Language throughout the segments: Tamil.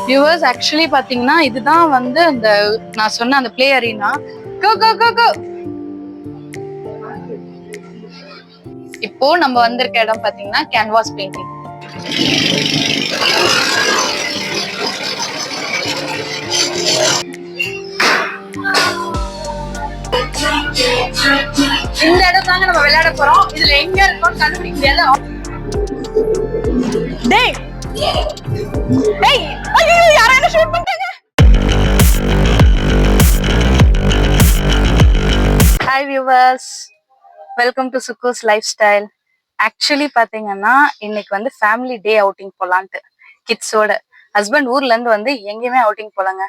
வியூவர்ஸ் ஆக்சுவலி பாத்தீங்கன்னா இதுதான் வந்து அந்த நான் சொன்ன அந்த பிளே அரீனா. கோ கோ கோ கோ. இப்போ நம்ம வந்திருக்க இடம் பாத்தீங்கன்னா கேன்வாஸ் பெயிண்டிங். இந்த இடம் தாங்க நம்ம விளையாட போறோம். இதுல எங்க இருக்கோம்னு கண்டுபிடிக்க முடியாது. டேய் டேய் ஐயோ யாரோ என்ன ஷூட் பண்ணிட்டாங்க. ஹாய் வியூவர்ஸ், வெல்கம் டு சுக்கூஸ் லைஃப் ஸ்டைல். ஆக்சுவலி பாத்தீங்கன்னா இன்னைக்கு வந்து ஃபேமிலி டே அவுட்டிங் போலான்ட்டு கிட்ஸோட. ஹஸ்பண்ட் ஊர்ல இருந்து வந்து எங்கேயுமே அவுட்டிங் போலாங்க.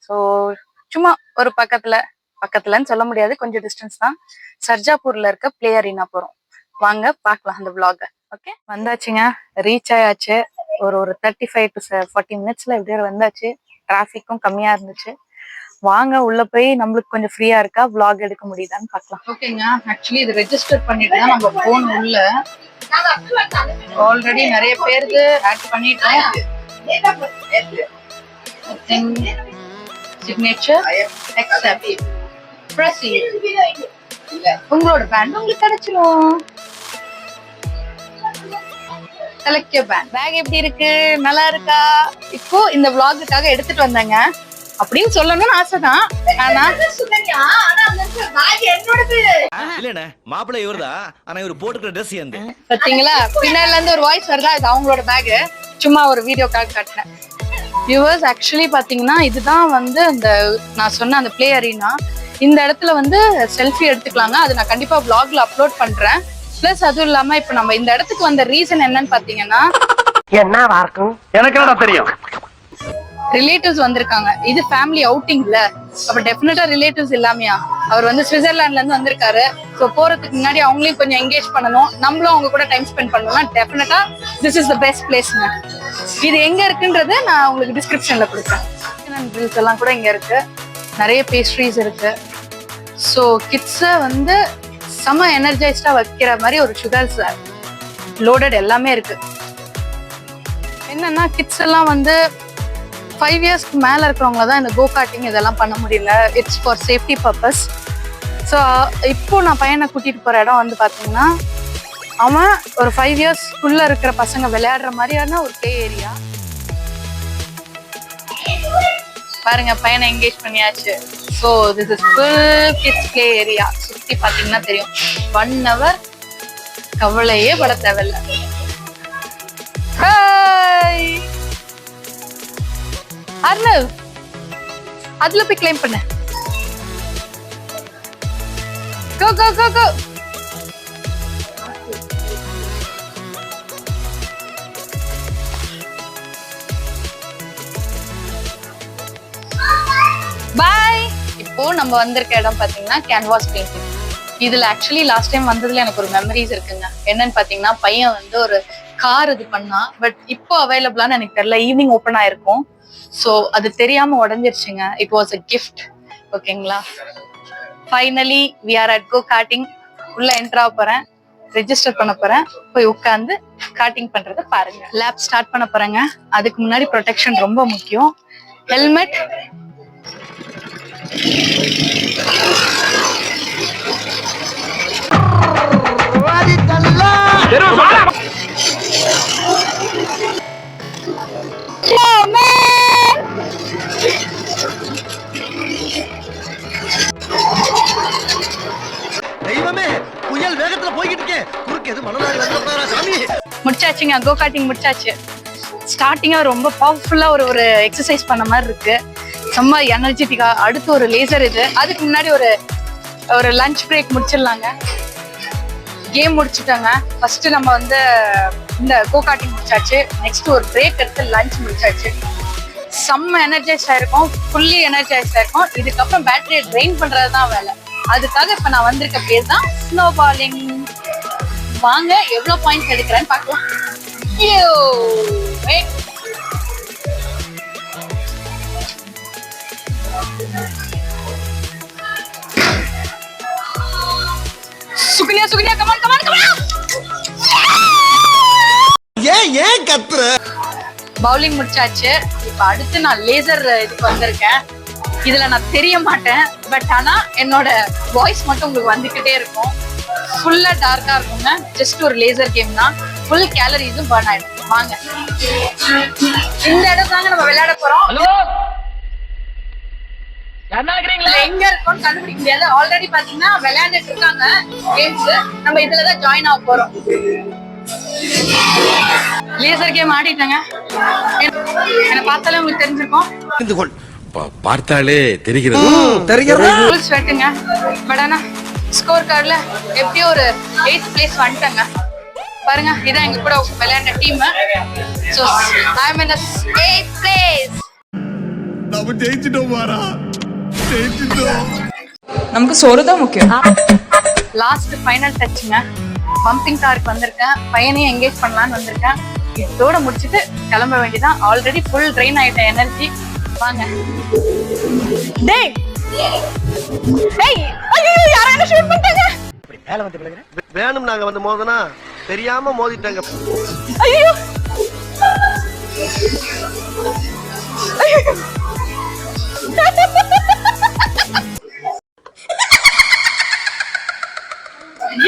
ஸோ சும்மா ஒரு பக்கத்துலன்னு சொல்ல முடியாது, கொஞ்சம் டிஸ்டன்ஸ் தான். சர்ஜாப்பூர்ல இருக்க பிளே அரீனா போறோம். வாங்க பார்க்கலாம் அந்த vlog. ஓகே, வந்தாச்சுங்க, ரீச் ஆயாச்சு. ஒரு 35 to 40 மினிட்ஸ்ல எப்படியோ வந்தாச்சு. டிராஃபிக்கும் கம்மியா இருந்துச்சு. வாங்க உள்ள போய் நம்மளுக்கு கொஞ்சம் ஃப்ரீயா இருக்கா vlog எடுக்க முடியுதான்னு பார்க்கலாம். ஓகேங்க, ஆக்சுவலி இது ரெஜிஸ்டர் பண்ணிட்டு தான் நம்ம போன் உள்ள. ஆல்ரெடி நிறைய பேருக்கு ஆட் பண்ணிட்டோம். Signature accept proceed. உங்களோட பேண்ட் உங்களுக்கு கிடைச்சிரும். Select your pant. பேக் எப்படி இருக்கு, நல்லா இருக்கா? இப்போ இந்த vlogக்காக எடுத்துட்டு வந்தாங்க அப்படின்னு சொல்லணும்னு ஆசைதான். ஆனா இல்லண்ணே மாப்பிள்ளை இவர்தான், ஆனா இவர் போட்டுக்கிற ட்ரெஸ் எந்த பாத்தீங்களா, பின்னால இருந்து ஒரு வாய்ஸ் வருதா, இது அவங்களோட பேக். சும்மா ஒரு வீடியோக்காக காட்டினேன். வியூவர்ஸ் ஆக்சுவலி பாத்தீங்கன்னா இதுதான் வந்து அந்த நான் சொன்ன அந்த பிளே அரீனா. இந்த இடத்துல வந்து செல்ஃபி எடுத்துக்கலாங்க. அது நான் கண்டிப்பா vlogல அப்லோட் பண்றேன். பிளஸ் அதுவும் இல்லாம இப்ப நம்ம இந்த இடத்துக்கு வந்த ரீசன் என்னன்னு பாத்தீங்கன்னா, என்னவா இருக்கும் எனக்கு என்னடா தெரியும், ரிலேட்டிவ்ஸ் வந்திருக்காங்க. இது ஃபேமிலி அவுட்டிங்ல, அப்ப டெஃபினட்டா ரிலேட்டிவ்ஸ் இல்லாமையா? அவர் வந்து சுவிட்சர்லாந்துல இருந்து வந்திருக்காரு. ஸோ போறதுக்கு முன்னாடி அவங்களையும் கொஞ்சம் என்கேஜ் பண்ணணும், நம்மளும் அவங்க கூட டைம் ஸ்பெண்ட் பண்ணணும்னா டெஃபினட்டா திஸ் இஸ் த பெஸ்ட் பிளேஸ்ங்க. இது எங்க இருக்குன்றது நான் உங்களுக்கு டிஸ்கிரிப்ஷன்ல கொடுக்குறேன். ட்ரில்ஸ் எல்லாம் கூட இங்க இருக்கு, நிறைய பேஸ்ட்ரீஸ் இருக்கு. ஸோ கிட்ஸை வந்து செம எனர்ஜைஸ்டா வைக்கிற மாதிரி ஒரு சுகர்ஸ் லோடட் எல்லாமே இருக்கு. என்னன்னா கிட்ஸ் எல்லாம் வந்து 5 இயர்ஸ்க்கு மேல இருக்கிறவங்க தான் இந்த கோ கார்ட்டிங் இதெல்லாம் பண்ண முடியல. It's for safety purpose. So இப்போ நான் பையனை கூட்டிட்டு போற இடம் வந்து பாத்தீங்கன்னா அவன் ஒரு 5 இயர்ஸ்க்குள்ள இருக்கிற பசங்க விளையாடுற மாதிரியான ஒரு பிளே ஏரியா. பாருங்க, பையனை என்கேஜ் பண்ணியாச்சு. So this is full kids play area. சுத்தி பாத்தீங்கன்னா தெரியும். 1 hour கவலையே பட தேவையில்ல. அர்ணவ், அதுல போய் கிளைம் பண்ண. கோ கோ கோ கோ. பாய். இப்போ நம்ம வந்திருக்க இடம் பாத்தீங்கன்னா கேன்வாஸ் பெயிண்டிங். இதுல ஆக்சுவலி லாஸ்ட் டைம் வந்ததுல எனக்கு ஒரு மெமரிஸ் இருக்குங்க. என்னன்னு பாத்தீங்கன்னா பையன் வந்து ஒரு கார் இது பண்ணா, பட் இப்போ அவைலபிளான்னு எனக்கு தெரியல. ஈவினிங் ஓப்பன் ஆயிருக்கும். ஸோ அது தெரியாம உடஞ்சிருச்சுங்க. It was a gift. ஓகேங்களா, finally we are at go karting. உள்ள என்ட்ரா போறேன், ரெஜிஸ்டர் பண்ண போறேன். போய் உட்காந்து கார்ட்டிங் பண்றதை பாருங்க. லேப் ஸ்டார்ட் பண்ண போறேங்க. அதுக்கு முன்னாடி ப்ரொடெக்ஷன் ரொம்ப முக்கியம். ஹெல்மெட், தெய்வமே, புயல் வேகத்துல போய்கிட்டு இருக்கேன், குறுக்கு எது மணலாரி வந்துடா சாமி. முடிச்சாச்சுங்க, கோ கார்ட்டிங் முடிச்சாச்சு. ஸ்டார்டிங்கா ரொம்ப பவர்ஃபுல்லா ஒரு எக்ஸசைஸ் பண்ண மாதிரி இருக்கு, செம்ம எனர்ஜெட்டிக்கா. அடுத்து ஒரு லேசர் இது. அதுக்கு முன்னாடி ஒரு லஞ்ச் பிரேக் முடிச்சிடலாங்க. கேம் முடிச்சுட்டாங்க. ஃபர்ஸ்ட் நம்ம வந்து இந்த கோ கார்ட்டிங் முடிச்சாச்சு. நெக்ஸ்ட் ஒரு பிரேக் எடுத்து லஞ்ச் முடிச்சாச்சு. செம்ம எனர்ஜைஸ் ஆயிருக்கும், ஃபுல்லி எனர்ஜைஸ் ஆயிருக்கும். இதுக்கப்புறம் பேட்டரியை ட்ரெயின் பண்றதுதான் வேலை. அதுக்காக இப்ப நான் வந்திருக்க பேர் தான் ஸ்னோ பாலிங். வாங்க எவ்வளவு பாயிண்ட்ஸ் எடுக்கிறேன்னு பார்க்கலாம். Sukanya Sukanya come on come on come on. ஏன் கத்துற? பவுலிங் முடிச்சாச்சு. இப்ப அடுத்து நான் லேசர் இதுக்கு வந்திருக்கேன். இதுல நான் தெரிய மாட்டேன், பட் ஆனா என்னோட வாய்ஸ் மட்டும் உங்களுக்கு வந்துகிட்டே இருக்கும். ஃபுல்லா டார்க்கா இருக்குங்க. ஜஸ்ட் ஒரு லேசர் கேம் தான். ஃபுல் கேலரிஸும் பர்ன் ஆயிடும். வாங்க, இந்த இடம் தாங்க நம்ம விளையாட போறோம். எங்க இருக்கோம்னு கண்டுபிடிக்க முடியாது. ஆல்ரெடி பாத்தீங்கன்னா விளையாண்டுட்டு இருக்காங்க கேம்ஸ். நம்ம இதுலதான் ஜாயின் ஆக போறோம். லேசர் கேம் ஆடிட்டாங்க. என்ன பார்த்தாலே உங்களுக்கு தெரிஞ்சிருக்கும். பார்த்தாலே தெரிகிறது. ஃபுல் ஸ்வெட்டுங்க. பட் ஆனா ஸ்கோர் கார்டுல எப்படியோ ஒரு 8th பிளேஸ் வந்துட்டாங்க. பாருங்க, இதான் எங்க கூட விளையாண்ட team. So I am in 8th place. நம்ம ஜெயிச்சிட்டோம் மாரா, ஜெயிச்சிட்டோம். நமக்கு சோறு தான் முக்கியம். Last final டச்சுங்க. பம்பிங் காருக்கு வந்திருக்கேன். பையனையும் என்கேஜ் பண்ணலான்னு வந்திருக்கேன். இதோட முடிச்சுட்டு கிளம்ப வேண்டியதான். ஆல்ரெடி ஃபுல் ட்ரெயின் ஆயிட்ட எனர்ஜி. வாங்க. டேய் டேய், ஐயோ யாரோ என்ன ஷூட் பண்ணிட்டாங்க. மேல வந்து விழுகிறேன். வேணும் நாங்க வந்து மோதனா தெரியாம மோதிட்டாங்க. ஐயோ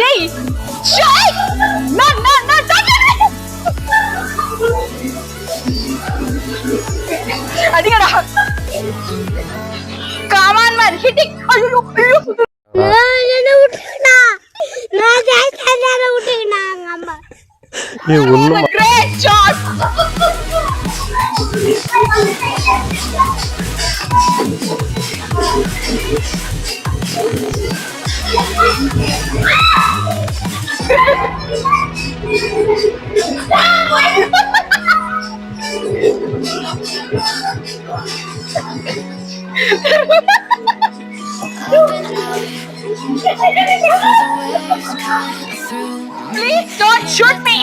ஏய் ஷாய் நோ நோ நோ அதிகடா. Come on man, hitting. ஐயோ ஐயோ என்ன விட்டுனா நான் ஜெயிச்சதால விட்டுனாங்க அம்மா. Great shot. Please don't shoot me.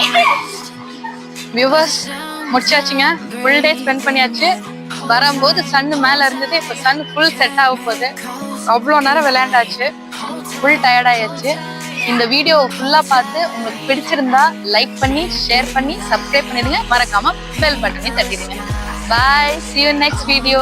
Viewers, முடிச்சாச்சுங்க. ஃபுல் டே ஸ்பெண்ட் பண்ணியாச்சு. வரும்போது சன் மேல இருந்தது. இப்ப சன் ஃபுல் செட் ஆக போகுது. அவ்வளோ நேரம் விளையாண்டாச்சு. ஃபுல் டயர்ட் ஆயாச்சு. இந்த வீடியோ ஃபுல்லா பார்த்து உங்களுக்கு பிடிச்சிருந்தா லைக் பண்ணி, ஷேர் பண்ணி, சப்ஸ்கிரைப் பண்ணிடுங்க. மறக்காம பெல் பட்டனை தட்டிடுங்க. Bye. See you next video.